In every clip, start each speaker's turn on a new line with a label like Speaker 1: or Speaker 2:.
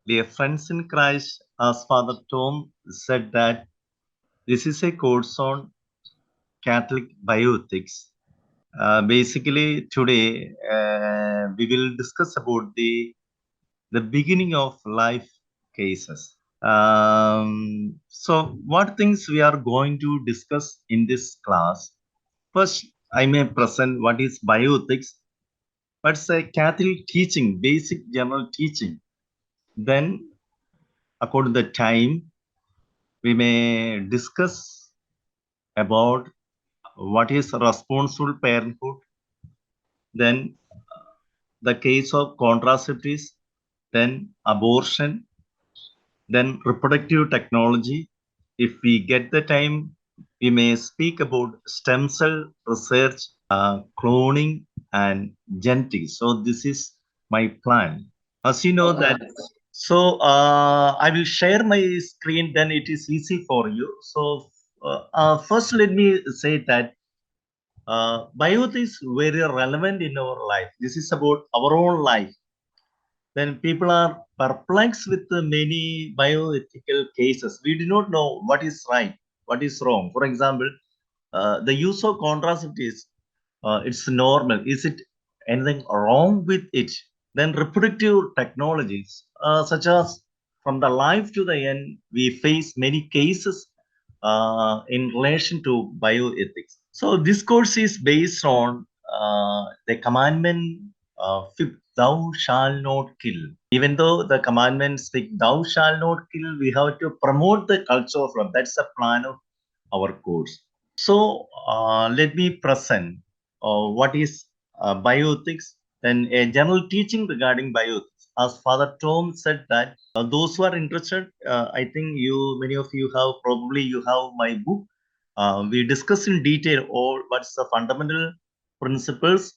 Speaker 1: Dear friends in Christ, as Father Tom said that this is a course on Catholic bioethics. Basically, today we will discuss about the beginning of life cases. So, what things we are going to discuss in this class? First, I may present what is bioethics. What's a Catholic teaching, basic general teaching. Then, according to the time, we may discuss about what is responsible parenthood, then the case of contraceptives, then abortion, then reproductive technology. If we get the time, we may speak about stem cell research, cloning, and genetics. So this is my plan. As you know that, so I will share my screen. Then it is easy for you. So first, let me say that bioethics is very relevant in our life. This is about our own life. Then people are perplexed with the many bioethical cases. We do not know what is right, what is wrong. For example, the use of contraceptives, it's normal. Is it anything wrong with it? Then reproductive technologies, such as from the life to the end, we face many cases in relation to bioethics. So this course is based on the commandment fifth, thou shalt not kill. Even though the commandments speak, thou shalt not kill, we have to promote the culture of love. That's the plan of our course. So let me present what is bioethics, then a general teaching regarding bioethics. As Father Tom said that those who are interested, I think many of you have probably you have my book. We discuss in detail all what's the fundamental principles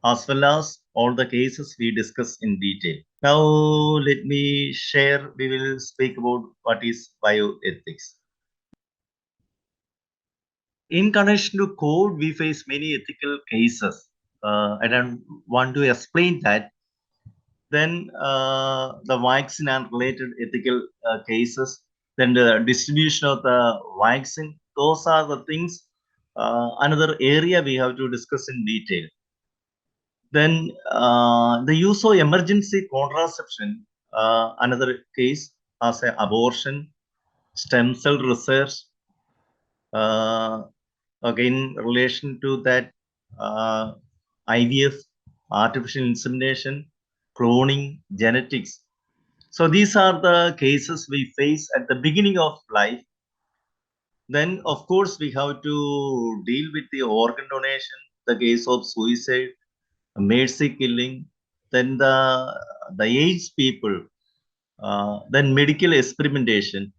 Speaker 1: as well as all the cases we discuss in detail. Now let me share. We will speak about what is bioethics. In connection to code, we face many ethical cases. I don't want to explain that. Then the vaccine and related ethical cases, then the distribution of the vaccine, those are the things, another area we have to discuss in detail. Then the use of emergency contraception, another case as a abortion, stem cell research, uh, again relation to that IVF, artificial insemination, cloning, genetics. So these are the cases we face at the beginning of life. Then, of course, we have to deal with the organ donation, the case of suicide, mercy killing, then the aged people, then medical experimentation,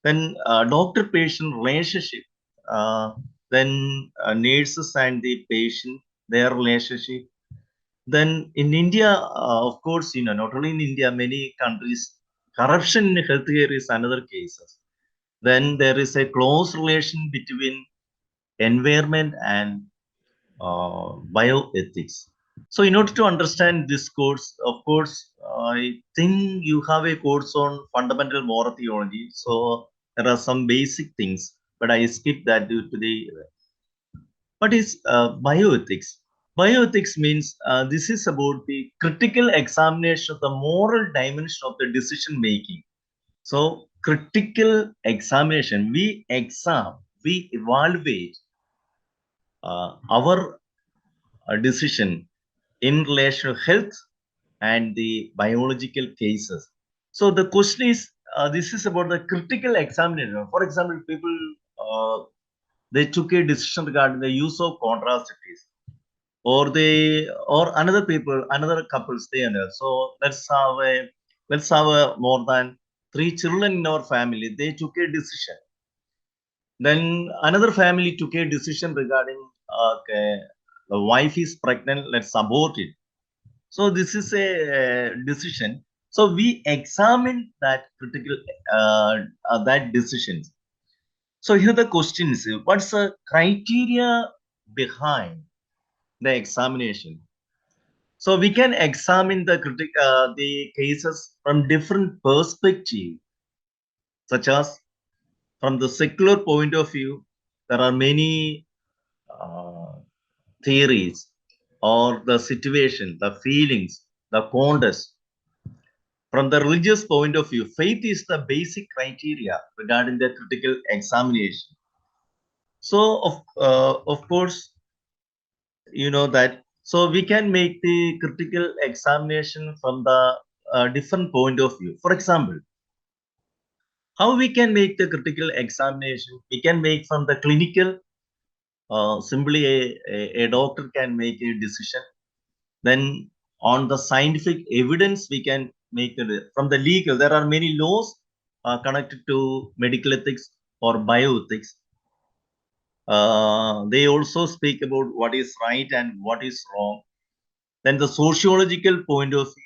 Speaker 1: then doctor-patient relationship, then nurses and the patient, their relationship. Then in India, of course, not only in India, many countries, corruption in healthcare is another case. Then there is a close relation between environment and bioethics. So, in order to understand this course, of course, I think you have a course on fundamental moral theology. So, there are some basic things, but I skip that due to the. What is bioethics? Bioethics means this is about the critical examination of the moral dimension of the decision making. So, critical examination, we evaluate our decision in relation to health and the biological cases. So the question is, this is about the critical examination. For example, people they took a decision regarding the use of contraceptives, or another people, another couples they enter. So let's have a more than 3 children in our family. They took a decision. Then another family took a decision regarding okay, the wife is pregnant. Let's abort it. So this is a decision. So we examine that critical that decisions. So here the question is, what's the criteria behind the examination? So we can examine the cases from different perspectives, such as from the secular point of view, there are many uh, theories or the situation, the feelings, the context. From the religious point of view, faith is the basic criteria regarding the critical examination. So, of course, you know that. So we can make the critical examination from the different point of view. For example, how we can make the critical examination? We can make from the clinical. Simply, a doctor can make a decision. Then, on the scientific evidence, we can make it. From the legal. There are many laws connected to medical ethics or bioethics. They also speak about what is right and what is wrong. Then the sociological point of view,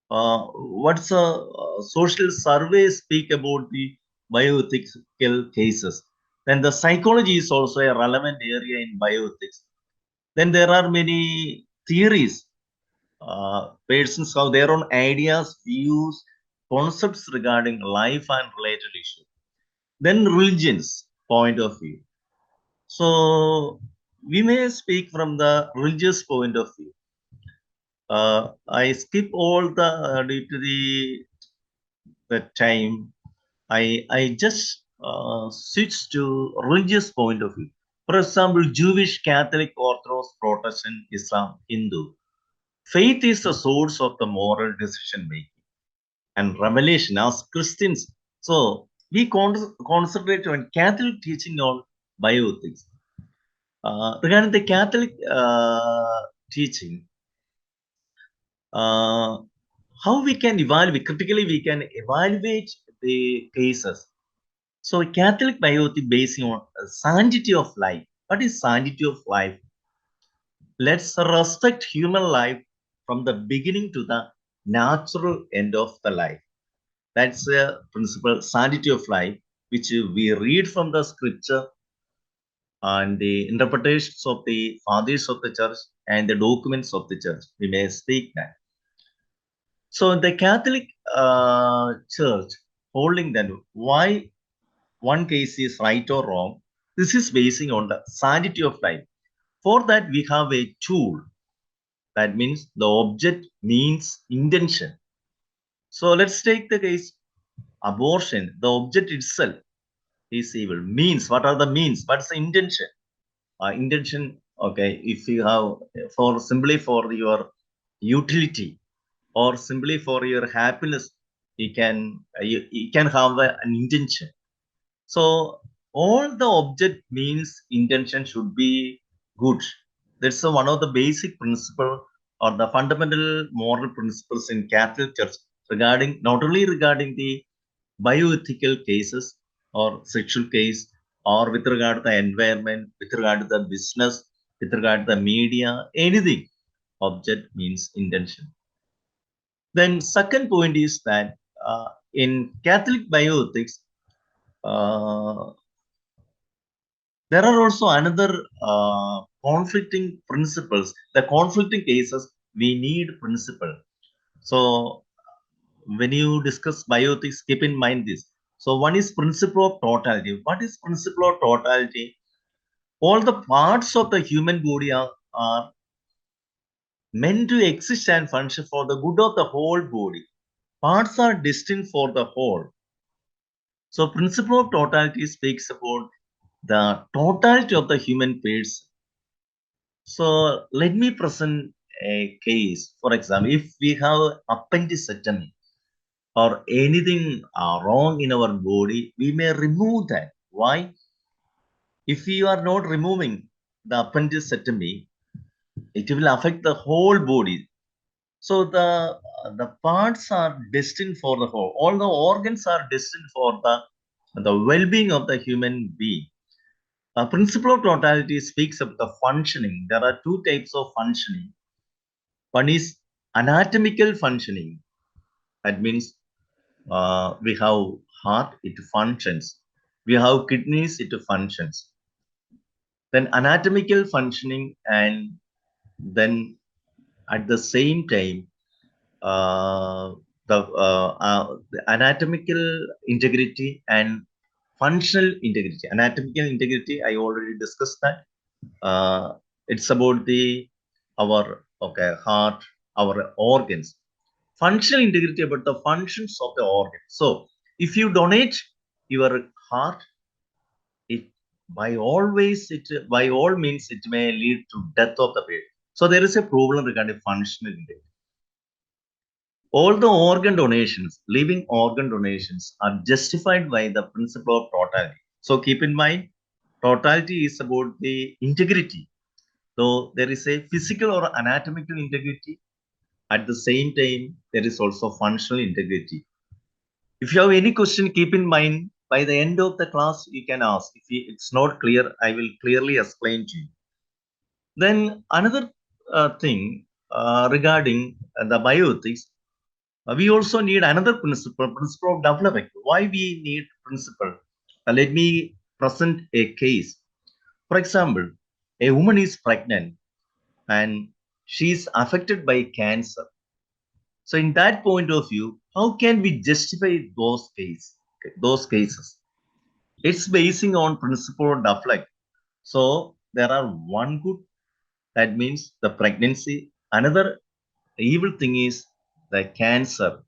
Speaker 1: what's a social survey speak about the bioethical cases. Then the psychology is also a relevant area in bioethics. Then there are many theories. Persons have their own ideas, views, concepts regarding life and related issues. Then religions point of view. So we may speak from the religious point of view. I skip all the due to the time. I just switch to religious point of view. For example, Jewish, Catholic, Orthodox, Protestant, Islam, Hindu. Faith is the source of the moral decision making and revelation as Christians. So we concentrate on Catholic teaching on bioethics. Regarding the Catholic teaching, uh, how we can evaluate, critically we can evaluate the cases. So Catholic bioethics based on sanctity of life. What is sanctity of life? Let's respect human life from the beginning to the natural end of the life. That's a principle, sanctity of life, which we read from the scripture and the interpretations of the fathers of the church and the documents of the church. We may speak that. So the Catholic Church holding that why one case is right or wrong, this is basing on the sanctity of life. For that, we have a tool. That means the object means intention. So let's take the case abortion. The object itself is evil. Means, what are the means? What's the intention? Intention, okay, if you have for simply for your utility or simply for your happiness, you can have an intention. So all the object means intention should be good. That's one of the basic principle or the fundamental moral principles in Catholic Church regarding not only regarding the bioethical cases or sexual case or with regard to the environment, with regard to the business, with regard to the media, anything. Object means intention. Then second point is that in Catholic bioethics, uh, there are also another conflicting principles. The conflicting cases we need principle. So when you discuss bioethics, keep in mind this. So one is principle of totality. What is principle of totality? All the parts of the human body are meant to exist and function for the good of the whole body. Parts are destined for the whole. So principle of totality speaks about the totality of the human person. So let me present a case. For example, if we have appendectomy or anything wrong in our body, we may remove that. Why? If you are not removing the appendectomy, it will affect the whole body. So the parts are destined for the whole. All the organs are destined for the well-being of the human being. A principle of totality speaks of the functioning. There are two types of functioning. One is anatomical functioning. That means we have heart, it functions. We have kidneys, it functions. Then anatomical functioning, and then At the same time, uh, the anatomical integrity and functional integrity. Anatomical integrity, I already discussed that. It's about the our heart, our organs. Functional integrity about the functions of the organ. So, if you donate your heart, it by all means it may lead to death of the patient. So there is a problem regarding functional integrity. All the organ donations, living organ donations, are justified by the principle of totality. So keep in mind, totality is about the integrity. So there is a physical or anatomical integrity. At the same time, there is also functional integrity. If you have any question, keep in mind by the end of the class, you can ask. If it's not clear, I will clearly explain to you. Then another thing regarding the bioethics, we also need another principle of development. Why we need principle? Let me present a case. For example, a woman is pregnant and she is affected by cancer. So in that point of view, how can we justify those cases? It's basing on principle of development. So there are one good, that means the pregnancy. Another evil thing is the cancer.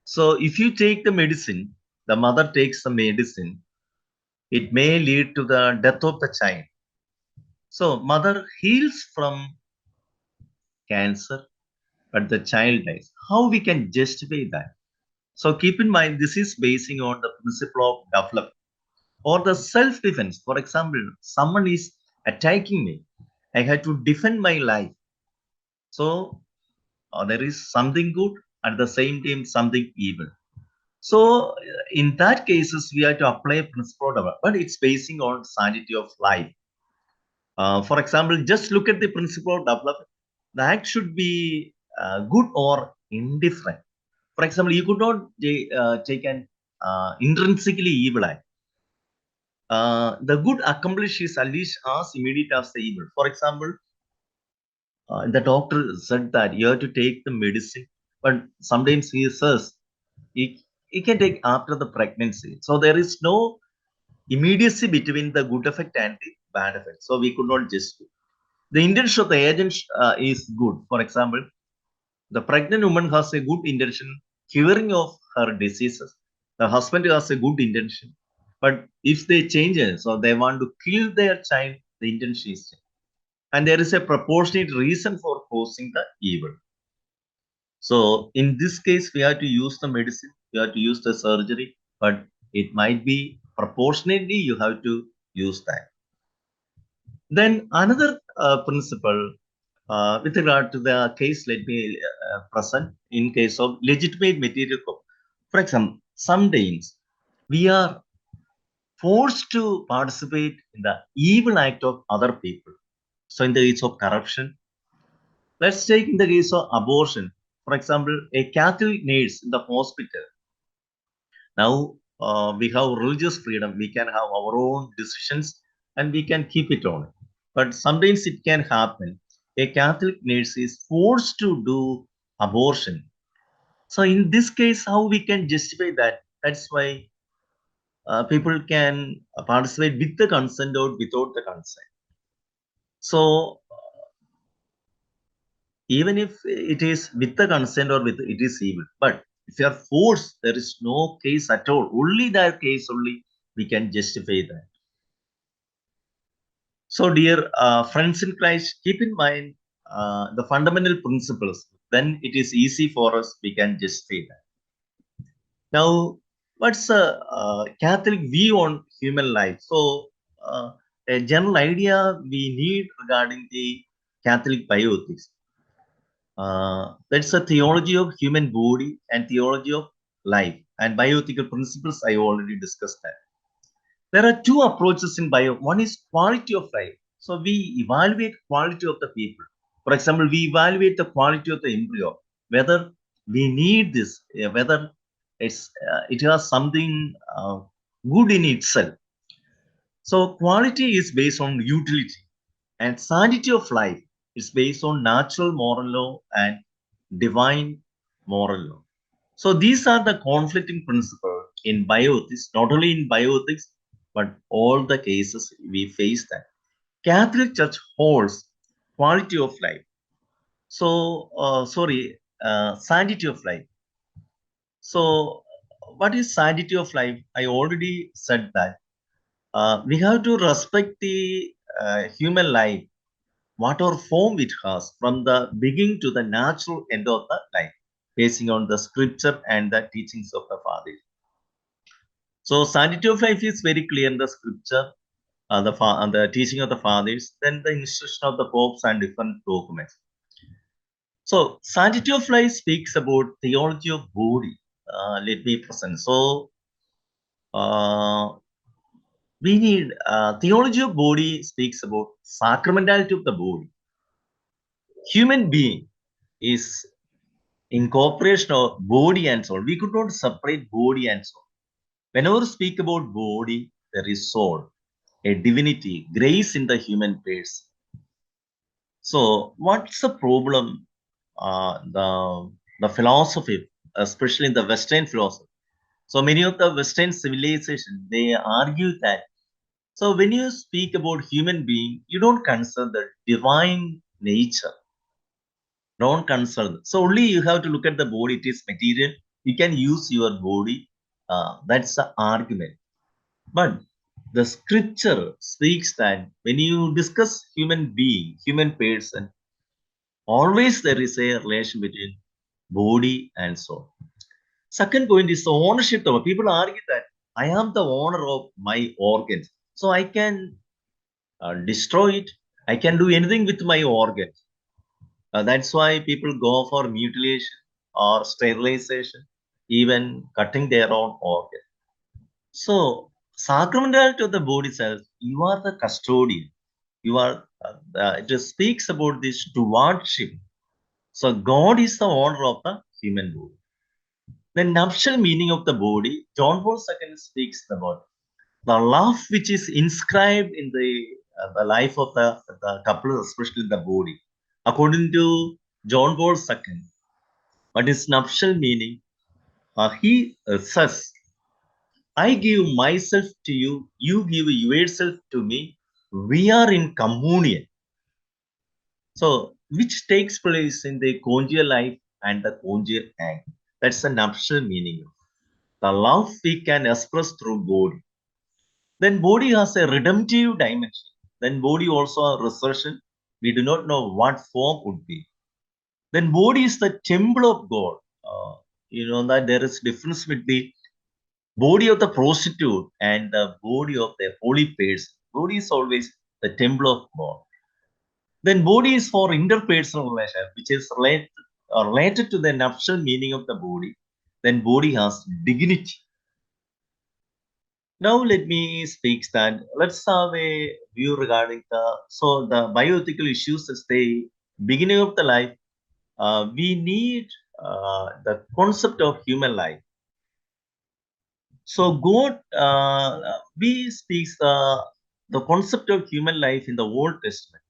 Speaker 1: So if you take the medicine, the mother takes the medicine, it may lead to the death of the child. So mother heals from cancer, but the child dies. How we can justify that? So keep in mind, this is basing on the principle of development or the self-defense. For example, someone is attacking me. I had to defend my life. So there is something good, at the same time something evil. So in that cases, we have to apply principle of development, but it's basing on sanity of life. For example, just look at the principle of development. The act should be good or indifferent. For example, you could not take an intrinsically evil act. The good accomplishes at least as immediate as the evil. For example, the doctor said that you have to take the medicine, but sometimes he says he can take after the pregnancy. So there is no immediacy between the good effect and the bad effect. So we could not just. The intention of the agent is good. For example, the pregnant woman has a good intention, curing of her diseases. The husband has a good intention. But if they change it, so they want to kill their child, the intention is changed. And there is a proportionate reason for causing the evil. So in this case, we have to use the medicine, we have to use the surgery, but it might be proportionately you have to use that. Then another principle with regard to the case, let me present in case of legitimate material. For example, sometimes we are forced to participate in the evil act of other people. So in the case of corruption, let's take in the case of abortion. For example, a Catholic nurse in the hospital. Now we have religious freedom. We can have our own decisions and we can keep it on. But sometimes it can happen. A Catholic nurse is forced to do abortion. So in this case, how we can justify that? That's why people can participate with the consent or without the consent. So even if it is with the consent or with it is evil, but if you are forced, there is no case at all. Only that case only we can justify that. So, dear friends in Christ, keep in mind the fundamental principles. Then it is easy for us. We can justify that. Now, what's a Catholic view on human life? So, a general idea we need regarding the Catholic bioethics. That's a theology of human body and theology of life and bioethical principles. I already discussed that. There are two approaches in bio. One is quality of life. So we evaluate quality of the people. For example, we evaluate the quality of the embryo, whether we need this, whether it has something good in itself. So quality is based on utility and sanity of life. It's based on natural moral law and divine moral law. So these are the conflicting principles in bioethics, not only in bioethics, but all the cases we face that. Catholic Church holds quality of life. So, sanctity of life. So, what is sanctity of life? I already said that we have to respect the human life, whatever form it has, from the beginning to the natural end of the life, basing on the scripture and the teachings of the Father. So, sanctity of life is very clear in the scripture, the teaching of the fathers, then the instruction of the popes and different documents. So, sanctity of life speaks about theology of body. Let me present. So, uh, we need theology of body speaks about sacramentality of the body. Human being is incorporation of body and soul. We could not separate body and soul. Whenever we speak about body, there is soul, a divinity, grace in the human person. So, what's the problem? The philosophy, especially in the Western philosophy. So many of the Western civilization they argue that. So when you speak about human being, you don't consider the divine nature. Don't consider. So only you have to look at the body. It is material. You can use your body. That's the argument. But the scripture speaks that when you discuss human being, human person, always there is a relation between body and soul. Second point is the ownership. People argue that I am the owner of my organs, so I can destroy it. I can do anything with my organs. That's why people go for mutilation or sterilization, even cutting their own organ. So, sacramentality of the body says you are the custodian. You are. It just speaks about this stewardship. So, God is the owner of the human body. The nuptial meaning of the body, John Paul II speaks about the love which is inscribed in the life of the couple, especially the body. According to John Paul II, what is nuptial meaning? He says, I give myself to you, you give yourself to me, we are in communion. So, which takes place in the conjugal life and the conjugal act. That's the nuptial meaning. The love we can express through body. Then body has a redemptive dimension. Then body also a resurrection. We do not know what form would be. Then body is the temple of God. You know that there is difference between the body of the prostitute and the body of the holy person. Body is always the temple of God. Then body is for interpersonal relation, which is related to the nuptial meaning of the body. Then body has dignity. Now let me speak that let's have a view regarding the bioethical issues as the beginning of the life. We need the concept of human life. So God, we speaks the concept of human life in the Old Testament.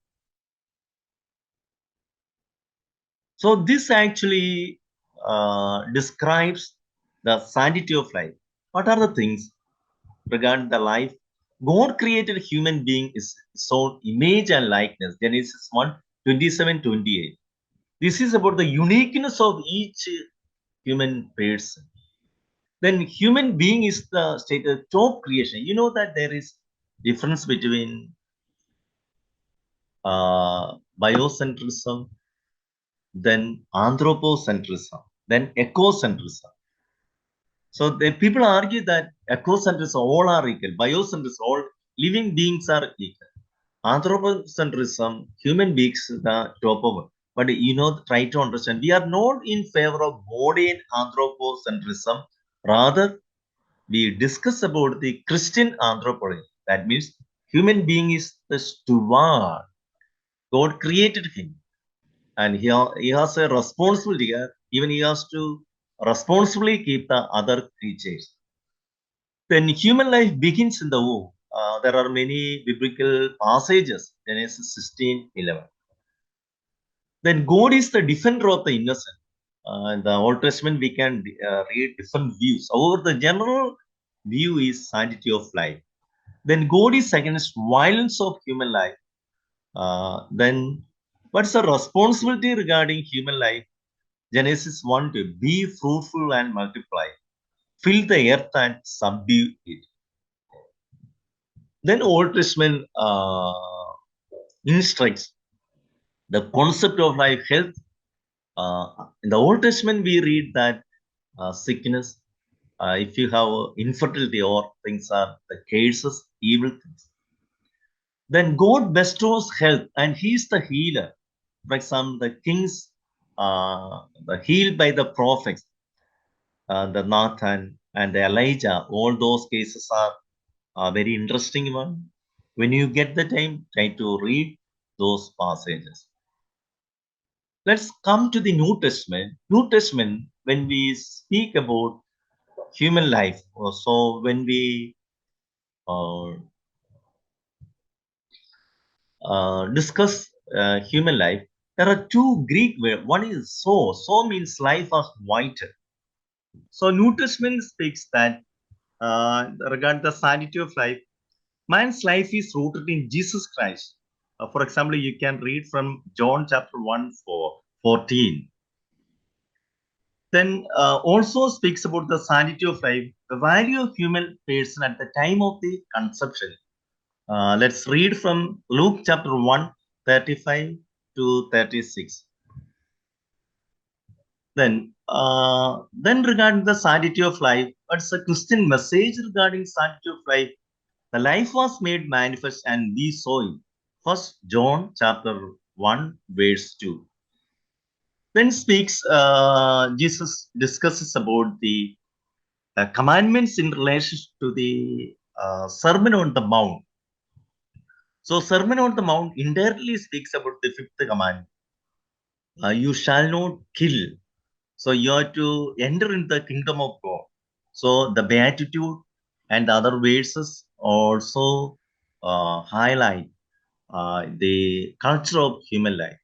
Speaker 1: So this actually describes the sanctity of life. What are the things regarding the life? God created human being is so image and likeness. Genesis 1, 27, 28. This is about the uniqueness of each human person. Then human being is the stated top creation. You know that there is difference between biocentrism, then anthropocentrism, then ecocentrism. So the people argue that ecocentrism all are equal, biocentrism all living beings are equal. Anthropocentrism, human beings the top of it. But you know, try to understand, we are not in favor of modern anthropocentrism. Rather, we discuss about the Christian anthropology. That means human being is the steward. God created him, and he has a responsibility. Even he has to responsibly keep the other creatures. Then human life begins in the womb. There are many biblical passages. Genesis 16:11. Then God is the defender of the innocent. In the Old Testament, we can read different views. However, the general view is sanctity of life. Then God is against violence of human life. Then what's the responsibility regarding human life? Genesis 1 to be fruitful and multiply, fill the earth and subdue it. Then Old Testament instructs the concept of life, health. In the Old Testament, we read that sickness, if you have infertility or things are the cases, evil things, then God bestows health and He is the healer. For example, the kings, the healed by the prophets, the Nathan and the Elijah, all those cases are a very interesting one. When you get the time, try to read those passages. Let's come to the New Testament. New Testament, when we speak about human life, so when we uh, discuss human life, there are two Greek words. One is so. So means life as vital. So New Testament speaks that regarding the sanctity of life, man's life is rooted in Jesus Christ. For example, you can read from John chapter 1, 14. Then also speaks about the sanctity of life, the value of human person at the time of the conception. Let's read from Luke chapter 1, 35 to 36. Then regarding the sanctity of life, what's a Christian message regarding sanctity of life? The life was made manifest and we saw it. First John chapter 1, verse 2. Then Jesus discusses about the commandments in relation to the Sermon on the Mount. So Sermon on the Mount entirely speaks about the fifth commandment. You shall not kill. So you have to enter in the kingdom of God. So the beatitude and the other verses also highlight the culture of human life.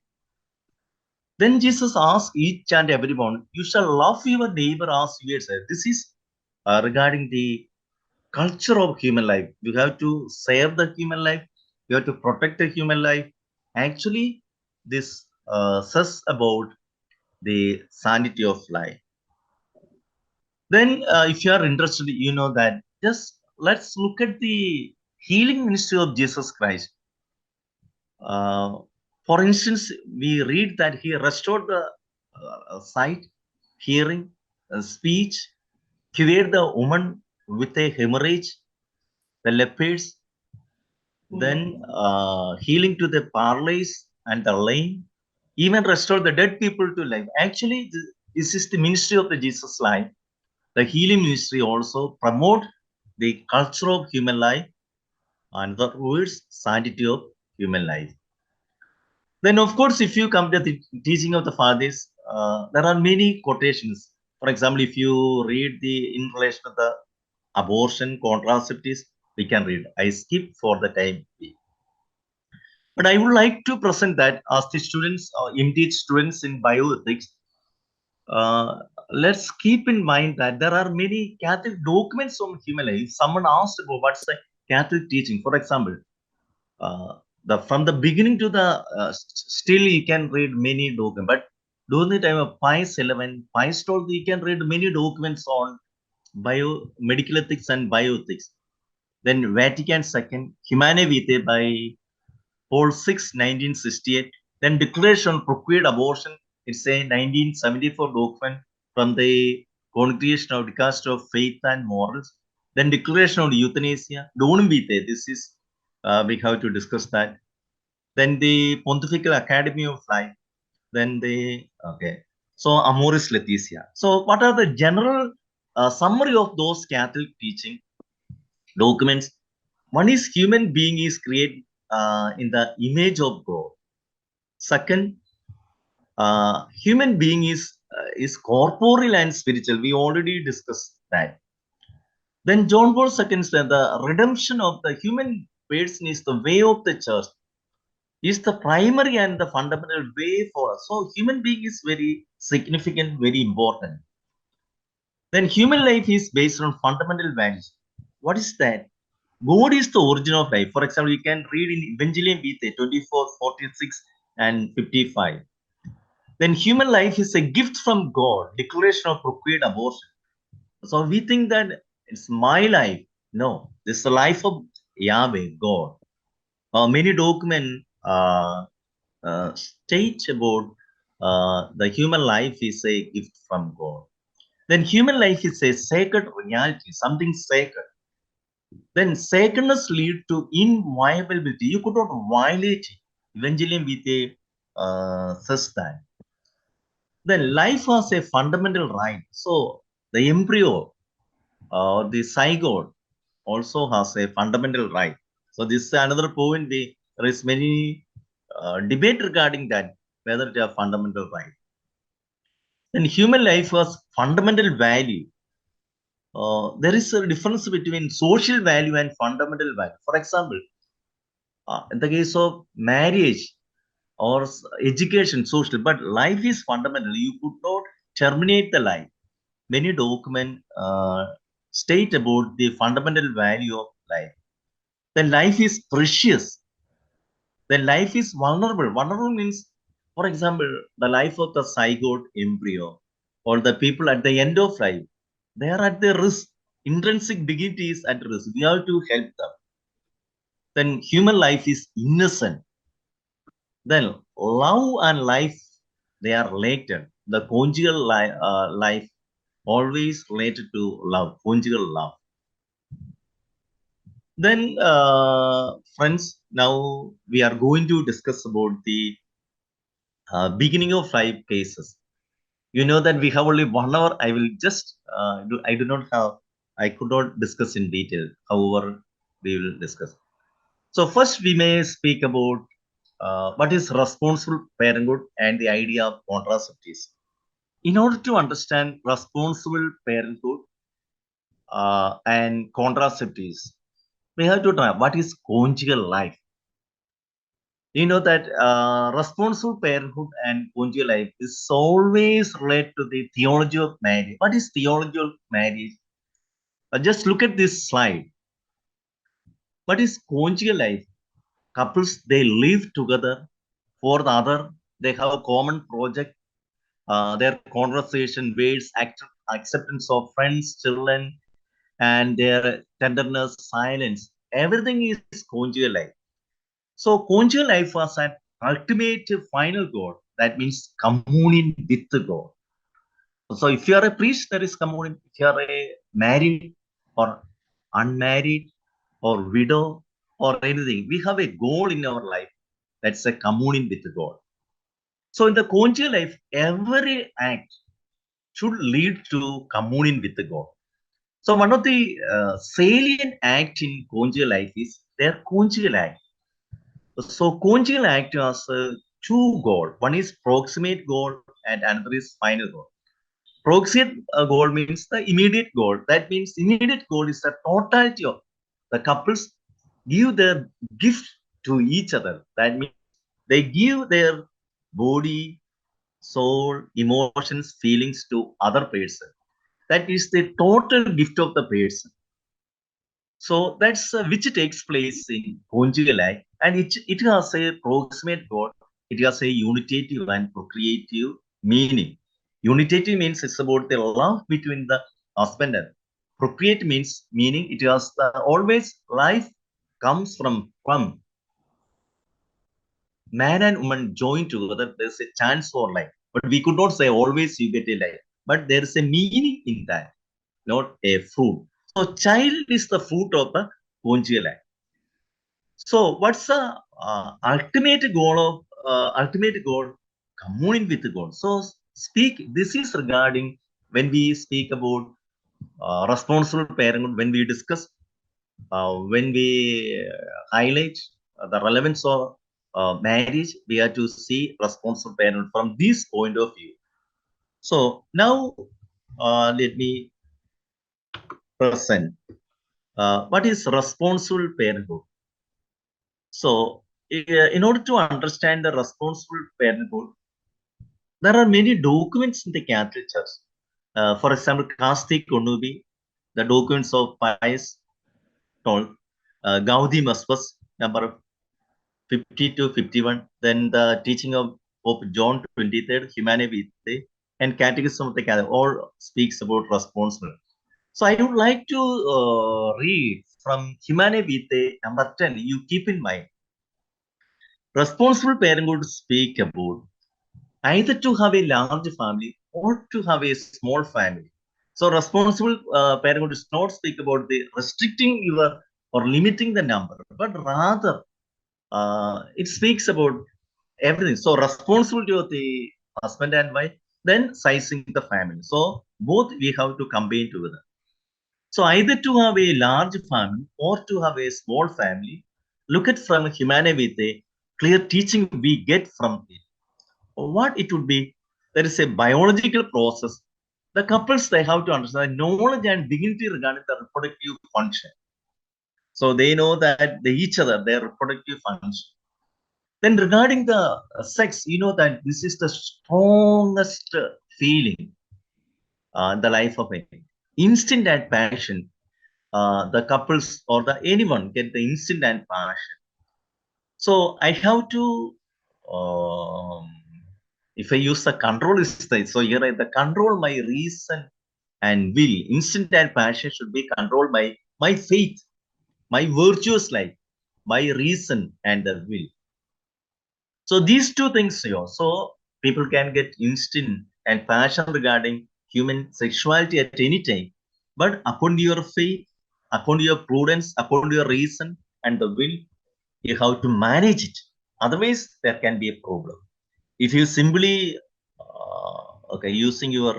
Speaker 1: Then Jesus asked each and everyone, you shall love your neighbor as yourself. This is regarding the culture of human life. You have to save the human life. You have to protect the human life. Actually, this says about the sanctity of life. Then, if you are interested, you know that just let's look at the healing ministry of Jesus Christ. For instance, we read that he restored the sight, hearing, speech, cured the woman with a hemorrhage, the lepers, then healing to the paralyzed and the lame, even restore the dead people to life. Actually, this is the ministry of the Jesus life. The healing ministry also promote the culture of human life and the words sanctity of human life. Then, of course, if you come to the teaching of the fathers, there are many quotations. For example, if you read the in relation to the abortion, contraceptives, we can read. I skip for the time. But I would like to present that as the students, MD students in bioethics, uh, let's keep in mind that there are many Catholic documents on human life. Someone asked about what's the Catholic teaching. For example, from the beginning to the still you can read many documents. But during the time of Pius 11, Pius 12, you can read many documents on medical ethics and bioethics. Then Vatican II, Humanae Vitae by Paul 6, 1968. Then Declaration on Procured Abortion, it's a 1974 document from the Congregation of Dicaster of Faith and Morals. Then Declaration on Euthanasia, Donum Vitae, this is, we have to discuss that. Then the Pontifical Academy of Life. Then okay. So Amoris Laetitia. So what are the general summary of those Catholic teaching documents? One is human being is created in the image of God. Second, human being is corporeal and spiritual. We already discussed that. Then John Paul II said the redemption of the human person is the way of the church. is the primary and the fundamental way for us. So human being is very significant, very important. Then human life is based on fundamental values. What is that? God is the origin of life. For example, you can read in Evangelium Vitae 24, 46, and 55. Then human life is a gift from God, declaration of procreate abortion. So we think that it's my life. No, this is the life of Yahweh, God. Many documents state about the human life is a gift from God. Then human life is a sacred reality, something sacred. Then sacredness lead to inviolability. You could not violate it. Evangelium Vitae says that. Then life has a fundamental right. So the embryo or the zygote also has a fundamental right. So this is another point. There is many debate regarding that whether it is a fundamental right. Then human life has fundamental value. There is a difference between social value and fundamental value. For example, in the case of marriage or education, social, but life is fundamental. You could not terminate the life. Many documents state about the fundamental value of life. Then life is precious. Then life is vulnerable. Vulnerable means, for example, the life of the zygote embryo or the people at the end of life, they are at the risk. Intrinsic dignity is at risk. We have to help them. Then human life is innocent. Then love and life, they are related. The conjugal life always related to love, conjugal love. Then, friends, now we are going to discuss about the beginning of five cases. You know that we have only 1 hour. I will just, I do not have, I could not discuss in detail. However, we will discuss. So first, we may speak about what is responsible parenthood and the idea of contraceptives. In order to understand responsible parenthood and contraceptives, we have to know what is conjugal life. You know that responsible parenthood and conjugal life is always related to the theology of marriage. What is theology of marriage? Just look at this slide. What is conjugal life? Couples, they live together for the other. They have a common project. Their conversation, words, acceptance of friends, children, and their tenderness, silence. Everything is conjugal life. So conjugal life was an ultimate final goal. That means communion with God. So if you are a priest, there is communion. If you are a married or unmarried or widow or anything, we have a goal in our life. That's a communion with God. So in the conjugal life, every act should lead to communion with God. So one of the salient act in conjugal life is their conjugal act. So conjugal act has two goals. One is proximate goal and another is final goal. Proximate goal means the immediate goal. That means immediate goal is the totality of the couples give their gift to each other. That means they give their body, soul, emotions, feelings to other person. That is the total gift of the person. So that's which takes place in conjugal act, and it has a proximate goal. It has a unitative and procreative meaning. Unitative means it's about the love between the husband and procreate means meaning it has the always life comes from man and woman joined together. There's a chance for life, but we could not say always you get a life. But there is a meaning in that, not a fruit. So child is the fruit of the conjugal act. So what's the ultimate goal of ultimate goal? Communing with God. So speak. This is regarding when we speak about responsible parenthood. When we discuss, when we highlight the relevance of marriage, we have to see responsible parenthood from this point of view. So now let me present what is responsible parenthood. So in order to understand the responsible parenthood, there are many documents in the Catholic Church. For example, Casti Konubi, the documents of Pius XII, Gaudium was number 50 to 51. Then the teaching of Pope John 23rd, Humanae Vitae, and Catechism of the Catholic, all speaks about responsible. So I would like to read from Humanae Vitae number 10. You keep in mind, responsible parenthood speak about either to have a large family or to have a small family. So responsible parenthood does not speak about the restricting your or limiting the number, but rather it speaks about everything. So responsibility of the husband and wife, then sizing the family. So both we have to combine together. So either to have a large family or to have a small family, look at from Humanae Vitae, clear teaching we get from it. What it would be, there is a biological process. The couples, they have to understand knowledge and dignity regarding the reproductive function. So they know that they each other, their reproductive function. Then regarding the sex, you know that this is the strongest feeling in the life of a instant and passion. The couples or the anyone get the instant and passion. So I have to, if I use the control style, so here the control my reason and will, instant and passion should be controlled by my faith, my virtuous life, my reason and the will. So these two things here, so people can get instant and passion regarding human sexuality at any time, but upon your faith, upon your prudence, upon your reason and the will, you have to manage it. Otherwise, there can be a problem. If you simply okay using your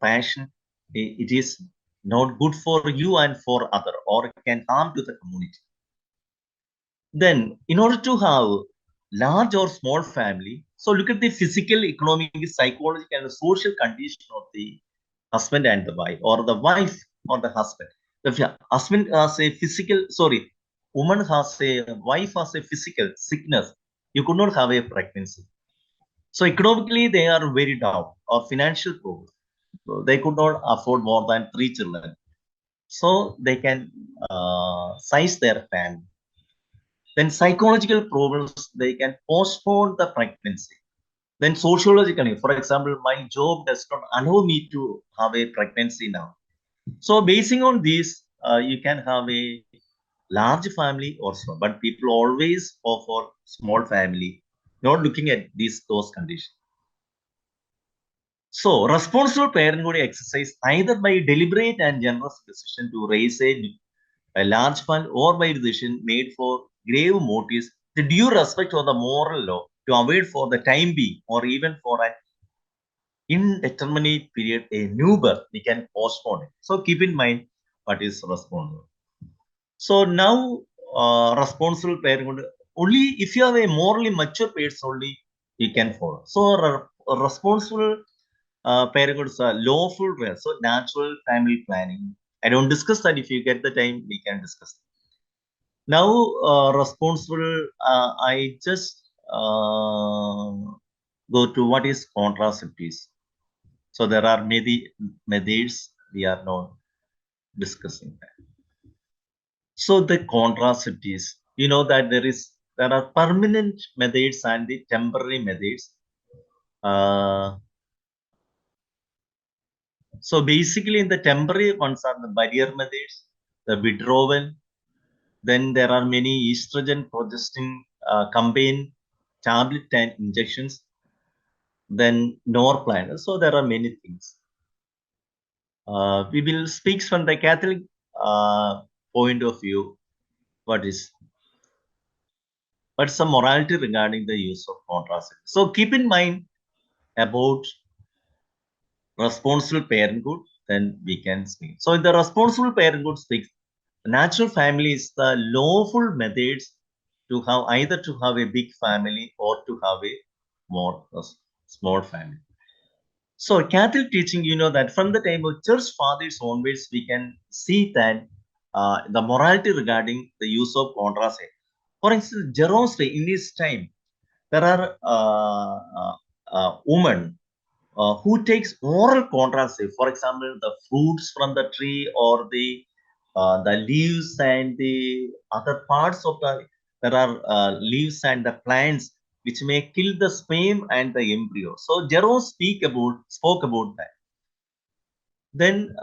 Speaker 1: passion, it is not good for you and for other, or it can harm to the community. Then, in order to have large or small family, so look at the physical, economic, psychological, and social condition of the husband and the wife, or the wife or the husband. The husband has a physical, sorry, woman has a wife has a physical sickness. You could not have a pregnancy. So economically, they are very down or financial problem. So they could not afford more than 3 children. So they can size their family. Then psychological problems, they can postpone the pregnancy. Then sociologically, for example, my job does not allow me to have a pregnancy now. So basing on this, you can have a large family or small, but people always go for small family, not looking at those conditions. So responsible parenthood exercise either by deliberate and generous decision to raise a large fund or by decision made for grave motives, the due respect of the moral law to avoid for the time being or even for an indeterminate period a new birth, we can postpone it. So keep in mind what is responsible. So now responsible parenthood, only if you have a morally mature person only you can follow. So responsible parenthood is a lawful way. So natural family planning. I don't discuss that. If you get the time, we can discuss. Now, responsible, I just go to what is contraceptives. So there are many methods we are not discussing that. So the contraceptives, you know that there are permanent methods and the temporary methods. Uh, so basically, in the temporary ones are the barrier methods, the withdrawal. Then there are many estrogen progestin campaign tablet and injections. Then nor planner. So there are many things. We will speak from the Catholic point of view. What's some morality regarding the use of contraceptives? So keep in mind about responsible parenthood. Then we can speak. So in the responsible parenthood speaks, the natural family is the lawful methods to have either to have a big family or to have a more small family. So Catholic teaching, you know that from the time of church fathers onwards, we can see that the morality regarding the use of contraceptive. For instance, Jerome's day, in his time, there are women who takes oral contraceptive. For example, the fruits from the tree or the leaves and the other parts of the there are leaves and the plants which may kill the sperm and the embryo. So Jerome spoke about that. Then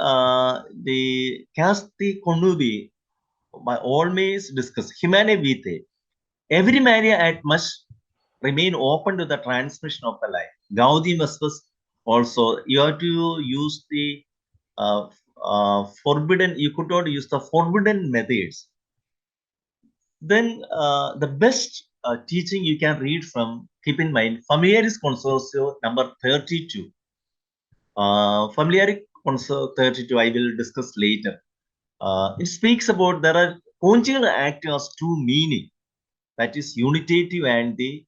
Speaker 1: the Casti Konubi by all means discuss Humane Vitae. Every Maria at must remain open to the transmission of the life. Gaudi was also, you have to use the uh, forbidden, you could not use the forbidden methods. Then the best teaching you can read from, keep in mind, Familiaris Consortio number 32. Familiaris Consortio 32, I will discuss later. It speaks about there are conjugal act as two meaning, that is unitative and the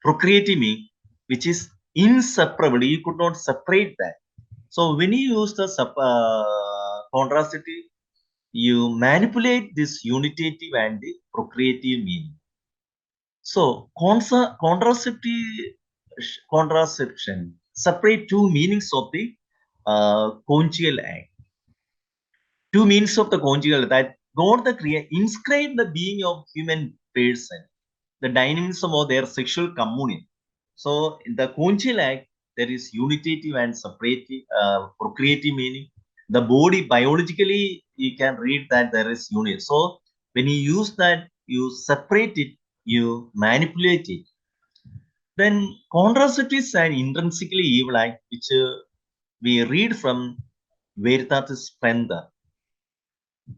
Speaker 1: procreative meaning, which is inseparable. You could not separate that. So when you use the contrastivity, you manipulate this unitative and the procreative meaning. So contraception separate two meanings of the conjugal act. Two means of the conjugal that God the Creator inscribed the being of human person, the dynamism of their sexual communion. So in the conjugal act, there is unitative and separative, procreative meaning. The body biologically, you can read that there is unit. So when you use that, you separate it, you manipulate it. Then contraceptive is an intrinsically evil act, which we read from Veritatis Splendor,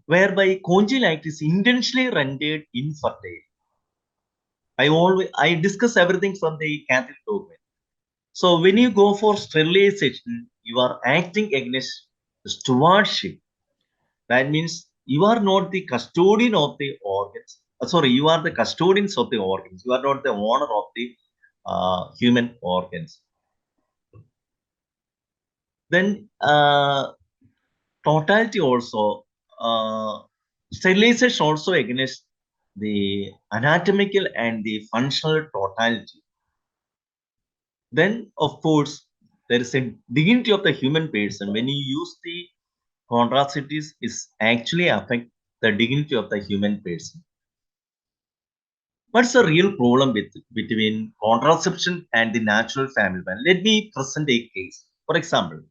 Speaker 1: whereby conjugal act is intentionally rendered infertile. I discuss everything from the Catholic dogma. So when you go for sterilization, you are acting against stewardship. That means you are not the custodian of the organs. Sorry, you are the custodians of the organs. You are not the owner of the human organs. Then totality also, sterilization also against the anatomical and the functional totality. Then, of course, there is a dignity of the human person. When you use the contraceptives, is actually affect the dignity of the human person. What's the real problem between contraception and the natural family plan? Let me present a case. For example,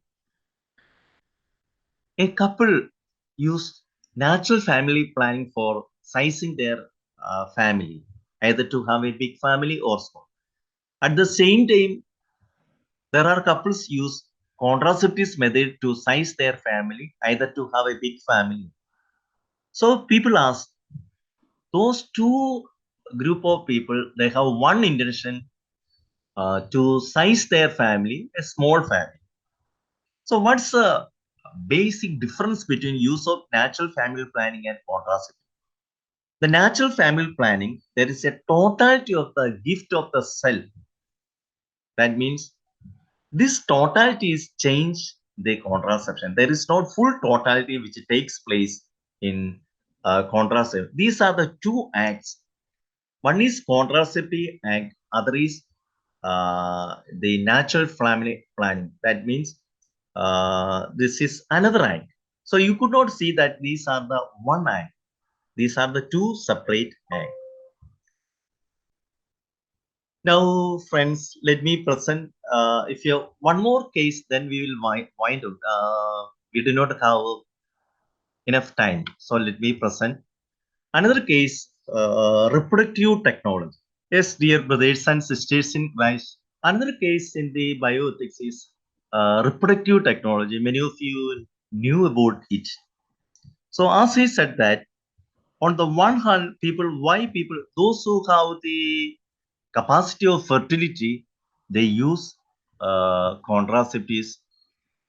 Speaker 1: a couple use natural family planning for sizing their family, either to have a big family or small. At the same time, there are couples use contraceptives method to size their family, either to have a big family. So people ask, those two group of people, they have one intention to size their family, a small family. So what's the basic difference between use of natural family planning and contraceptive? The natural family planning, there is a totality of the gift of the self. That means this totality is change the contraception. There is not full totality which takes place in contraception. These are the two acts. One is contraceptive act, other is the natural family planning. That means this is another act. So you could not see that these are the one act. These are the two separate acts. Now, friends, let me present. If you have one more case, then we will wind up. We do not have enough time, so let me present another case. Reproductive technology. Yes, dear brothers and sisters in Christ. Another case in the bioethics is reproductive technology. Many of you knew about it. So, as he said that, on the one hand, those who have the capacity of fertility, they use contraceptives,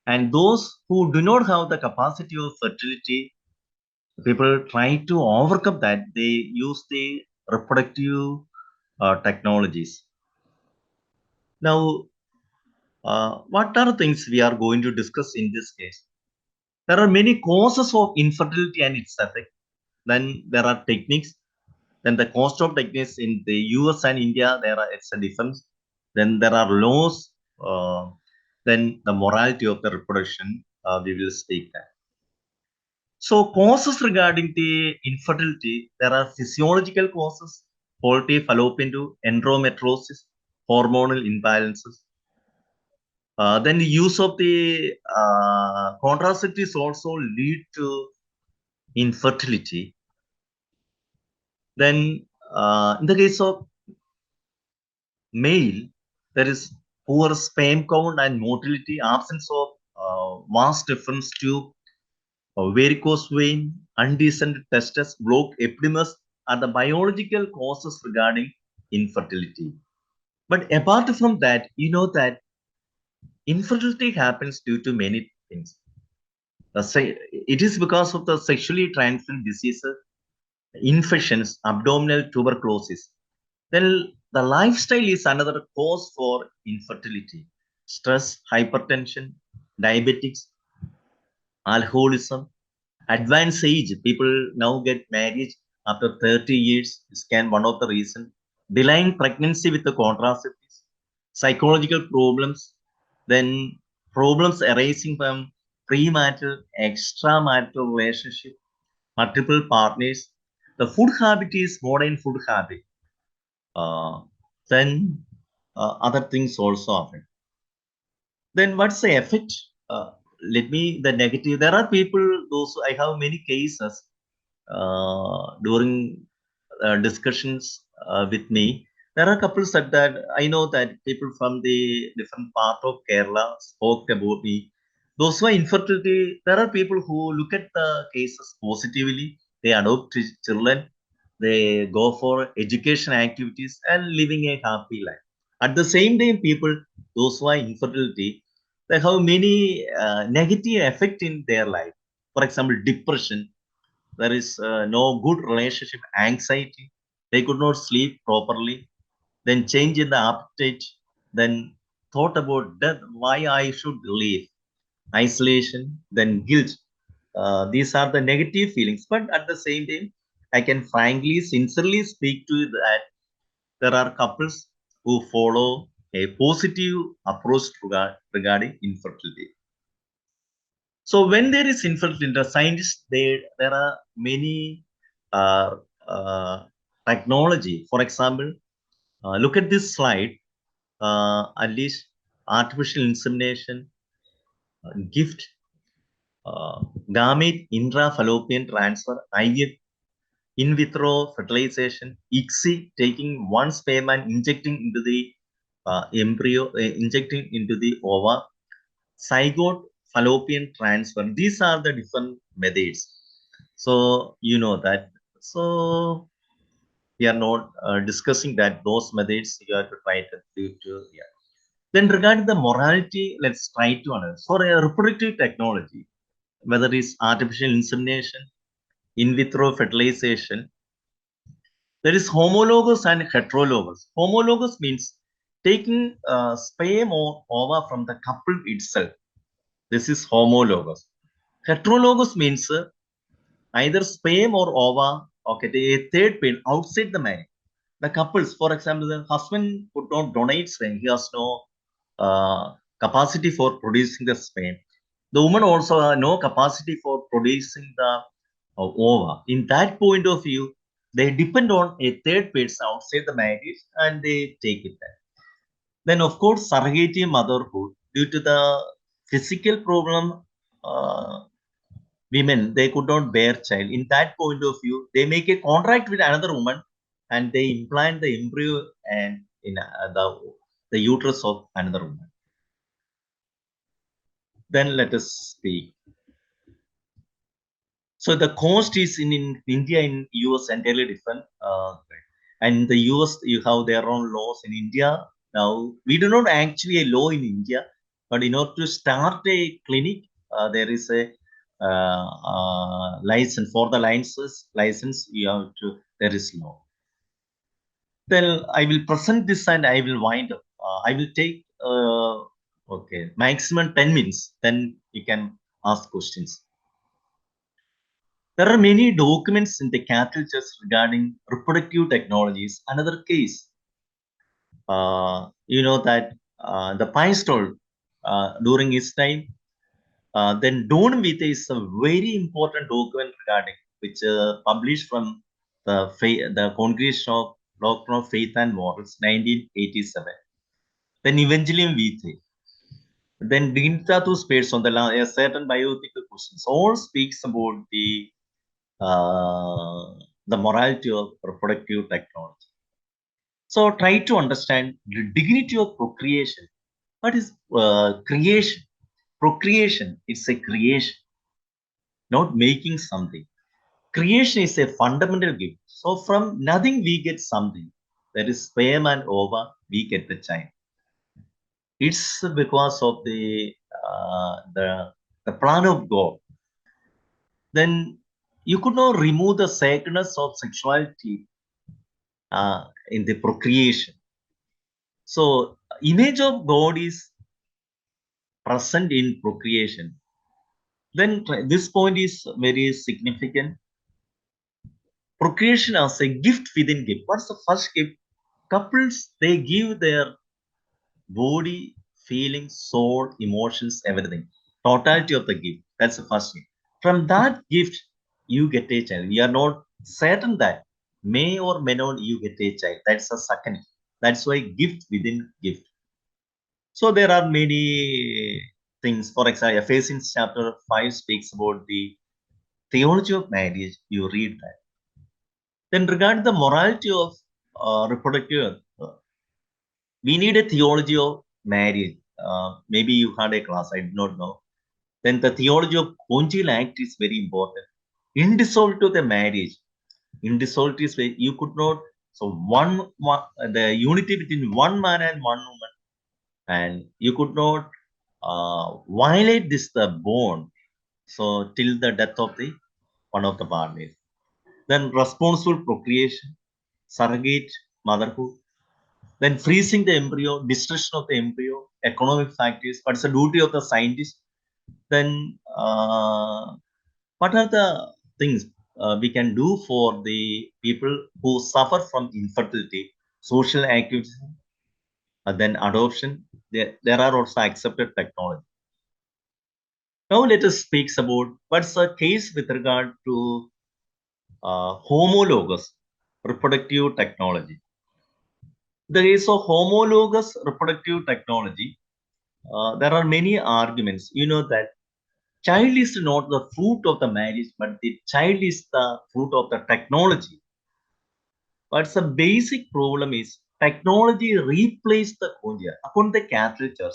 Speaker 1: and those who do not have the capacity of fertility, people try to overcome that. They use the reproductive technologies. Now, what are things we are going to discuss in this case? There are many causes of infertility and its effect. Then there are techniques. Then the cost of pregnancy in the US and India, it's a difference. Then there are laws. Then the morality of the reproduction, we will speak that. So causes regarding the infertility, there are physiological causes, faulty fallopian tube, endometriosis, hormonal imbalances. Then the use of the contraceptives also lead to infertility. Then in the case of male, there is poor sperm count and motility, absence of vast difference to varicose vein, undecent testes, blocked epididymis are the biological causes regarding infertility. But apart from that, you know that infertility happens due to many things. It is because of the sexually transmitted diseases, infections, abdominal tuberculosis. Then the lifestyle is another cause for infertility. Stress, hypertension, diabetics, alcoholism, advanced age. People now get married after 30 years. This can one of the reason. Delaying pregnancy with the contraceptives, psychological problems, then problems arising from premarital, extramarital relationship, multiple partners. The food habit is modern food habit. Uh, then other things also affect. Then what's the effect? Uh, Let me the negative. There are people. Those I have many cases during discussions with me. There are couples that I know that people from the different part of Kerala spoke about me. Those who are infertility, there are people who look at the cases positively. They adopt children, they go for education activities and living a happy life. At the same time, people, those who are infertility, they have many negative effect in their life. For example, depression, there is no good relationship, anxiety, they could not sleep properly, then change in the appetite, then thought about death, why I should live, isolation, then guilt. These are the negative feelings, but at the same time, I can frankly, sincerely speak to you that there are couples who follow a positive approach regarding infertility. So when there is infertility, the scientists, there are many uh, uh, technology. For example, look at this slide. At least artificial insemination, gift, gamete intrafallopian transfer, IVF, in vitro fertilization, ICSI, taking one sperm and injecting into the embryo, injecting into the ova, zygote fallopian transfer. These are the different methods. So you know that. So we are not discussing that those methods you have to try to do to, yeah. Then regarding the morality, let's try to understand. For a reproductive technology, whether it's artificial insemination, in vitro fertilization, there is homologous and heterologous. Homologous means taking sperm or ova from the couple itself. This is homologous. Heterologous means either sperm or ova, okay, a third pair outside the marriage. The couples, for example, the husband could not donate sperm, he has no capacity for producing the sperm. The woman also has no capacity for producing the ova. In that point of view, they depend on a third person outside the marriage and they take it back. Then, of course, surrogate motherhood, due to the physical problem, uh, women, they could not bear child. In that point of view, they make a contract with another woman and they implant the embryo and in the uterus of another woman. Then let us speak. So the cost is in India, in US entirely different. And in the US, you have their own laws. In India, now we do not actually a law in India, but in order to start a clinic, there is a license. For the license, you have to, there is law. Then I will present this and I will wind up. I will take okay, maximum 10 minutes. Then you can ask questions. There are many documents in the Catholic Church regarding reproductive technologies. Another case, that the Pius told during his time. Then Don Vitae is a very important document regarding which published from the Congregation of Doctrine of Faith and Morals, 1987. Then Evangelium Vitae. Then Dignitatus Pars on a certain bioethical questions. All speaks about the morality of reproductive technology. So try to understand the dignity of procreation. What is creation? Procreation, it's a creation, not making something. Creation is a fundamental gift. So from nothing we get something. That is sperm and ova, we get the child. It's because of the plan of God. Then you could not remove the sacredness of sexuality in the procreation. So image of God is present in procreation. Then this point is very significant. Procreation as a gift within gift. What's the first gift? Couples, they give their body, feelings, soul, emotions, everything. Totality of the gift. That's the first thing. From that gift, you get a child. We are not certain that may or may not you get a child. That's the second. That's why gift within gift. So there are many things. For example, Ephesians chapter 5 speaks about the theology of marriage. You read that. Then regarding the morality of reproductive, we need a theology of marriage. Maybe you had a class, I do not know. Then the theology of conjugal act is very important. Indissoluble to the marriage. Indissoluble is where you could not. So the unity between one man and one woman, and you could not violate this the bond. So till the death of the one of the partners. Then responsible procreation, surrogate motherhood, then freezing the embryo, destruction of the embryo, economic factors, what's the duty of the scientist? Then what are the things we can do for the people who suffer from infertility, social activism, then adoption? There are also accepted technology. Now let us speak about what's the case with regard to homologous reproductive technology. The case of homologous reproductive technology, there are many arguments. You know that child is not the fruit of the marriage, but the child is the fruit of the technology. But the basic problem is technology replaced the conjugal. According to the Catholic Church,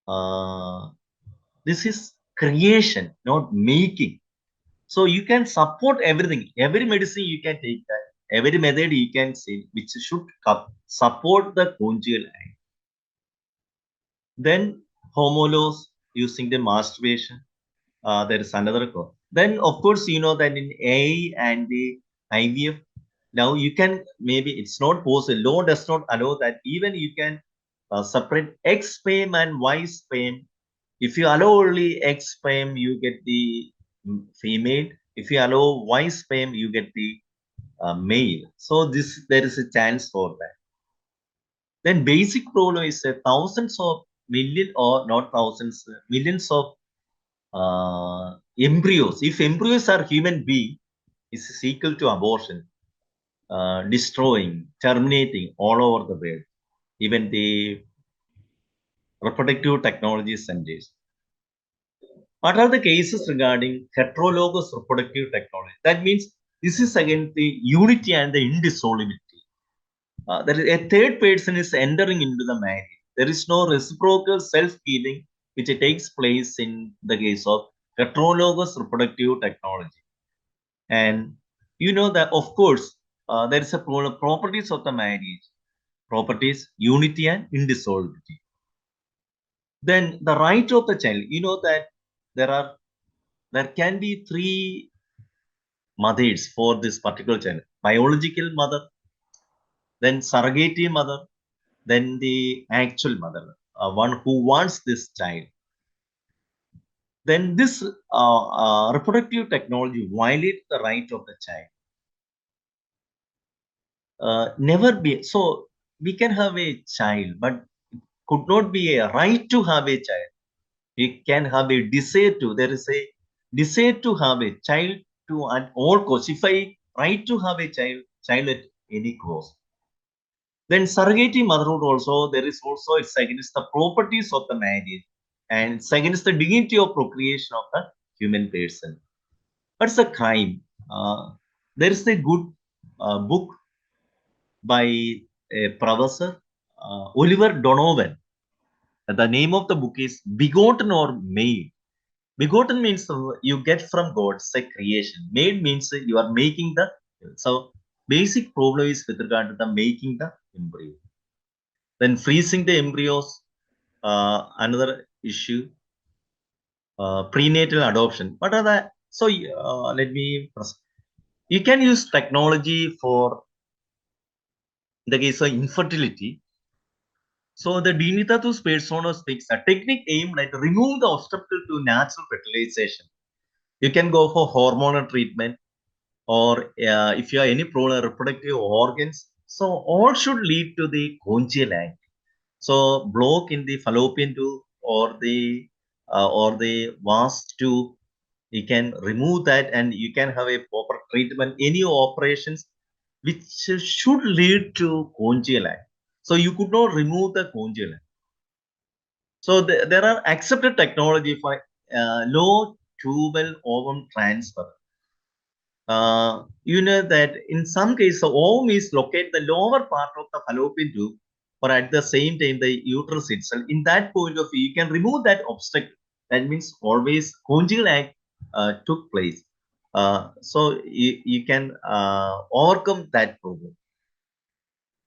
Speaker 1: uh, this is creation, not making. So you can support everything. Every medicine you can take that. Every method you can see, which should support the conjugal act. Then homologs using the masturbation. There is another code. Then, of course, you know that in A and the IVF, now you can maybe it's not possible. Law does not allow that. Even you can separate X sperm and Y sperm. If you allow only X sperm, you get the female. If you allow Y sperm, you get the male. So this there is a chance for that. Then basic problem is thousands of million or not thousands, millions of embryos. If embryos are human being, is equal to abortion, destroying, terminating all over the world, even the reproductive technology centers. What are the cases regarding heterologous reproductive technology? That means this is again the unity and the indissolubility. There is a third person is entering into the marriage. There is no reciprocal self-giving which takes place in the case of heterologous reproductive technology. And you know that, of course, there is a properties of the marriage, properties, unity and indissolubility. Then the right of the child, you know that there can be three mothers for this particular child: biological mother, then surrogate mother, then the actual mother, one who wants this child. then this reproductive technology violates the right of the child. Never be so. We can have a child, but could not be a right to have a child. We can have a desire to. There is a desire to have a child to at all costs. If I right to have a child at any cost. Then surrogate motherhood also, there is also, it's against the properties of the marriage and it's against the dignity of procreation of the human person. But it's a crime. There is a good book by a professor, Oliver Donovan. The name of the book is Begotten or Made. Begotten means you get from God, it's a creation. Made means you are making the. So basic problem is with regard to the making the embryo. Then freezing the embryos, another issue. Prenatal adoption. What are the? So let me. You can use technology for the case of infertility. So the Dinitatus persona speaks a technique aimed at remove the obstacle to natural fertilization. You can go for hormonal treatment or if you have any problem reproductive organs. So all should lead to the conjugal act. So block in the fallopian tube or the vas tube, you can remove that and you can have a proper treatment. Any operations which should lead to conjugal act. So you could not remove the conjugal act. So there are accepted technology for low tubal ovum transfer. You know that in some cases, the ovum is located the lower part of the fallopian tube, or at the same time the uterus itself. In that point of view, you can remove that obstacle. That means always conjugal act took place. So you can overcome that problem.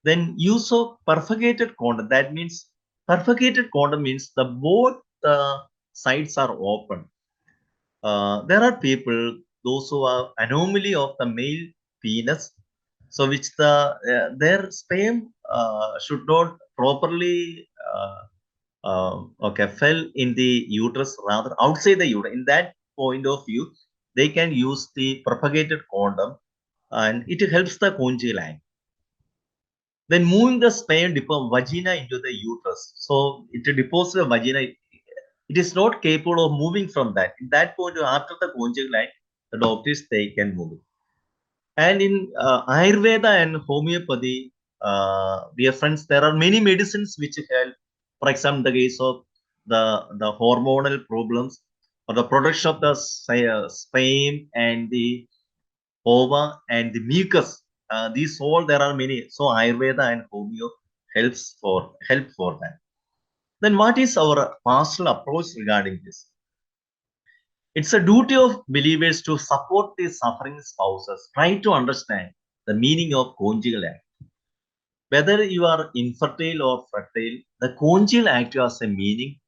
Speaker 1: Then use of perfegated condom. That means perfegated condom means the both sides are open. There are people, those who have anomaly of the male penis, so which their sperm should not properly okay fell in the uterus, rather outside the uterus. In that point of view, they can use the propagated condom, and it helps the conjugal act. Then moving the sperm vagina into the uterus, so it deposits the vagina. It is not capable of moving from that. In that point, after the conjugal act, the doctors they can move it. And in Ayurveda and homeopathy, dear friends, there are many medicines which help. For example, the case of the hormonal problems or the production of the sperm and the ova and the mucus. These all there are many. So Ayurveda and homeo help for that. Then what is our pastoral approach regarding this? It's a duty of believers to support the suffering spouses, try to understand the meaning of conjugal act. Whether you are infertile or fertile, the conjugal act has a meaning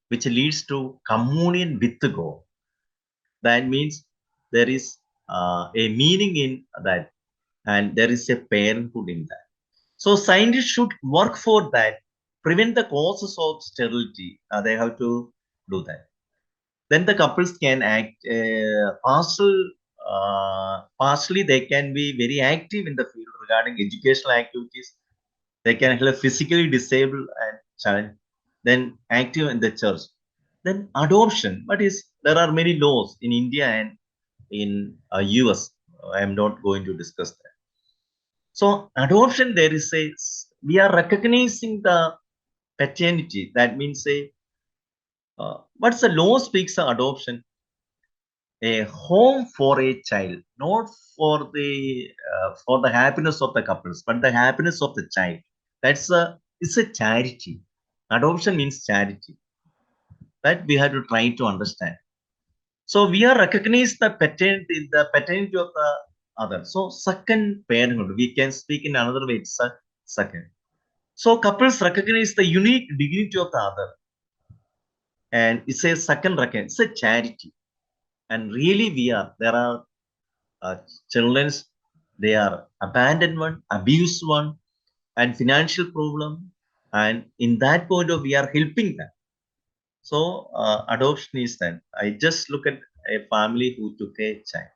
Speaker 1: which leads to communion with God. That means there is a meaning in that, and there is a parenthood in that. So scientists should work for that, prevent the causes of sterility. They have to do that. Then the couples can act partially they can be very active in the field regarding educational activities. They can help physically disabled and child, then active in the church. Then adoption, but is there are many laws in India and in US. I am not going to discuss that. So adoption, there is a we are recognizing the paternity. That means a what's the law speaks of adoption, a home for a child, not for the happiness of the couples, but the happiness of the child. That's a it's a charity. Adoption means charity. That we have to try to understand. So we are recognize the paternity of the other. So second parenthood, we can speak in another way. It's a second. So couples recognize the unique dignity of the other, and it's a second recognition. It's a charity, and really we are there are uh, children's, they are abandoned one, abused one, and financial problem. And in that point of we are helping them. So adoption is that. I just look at a family who took a child.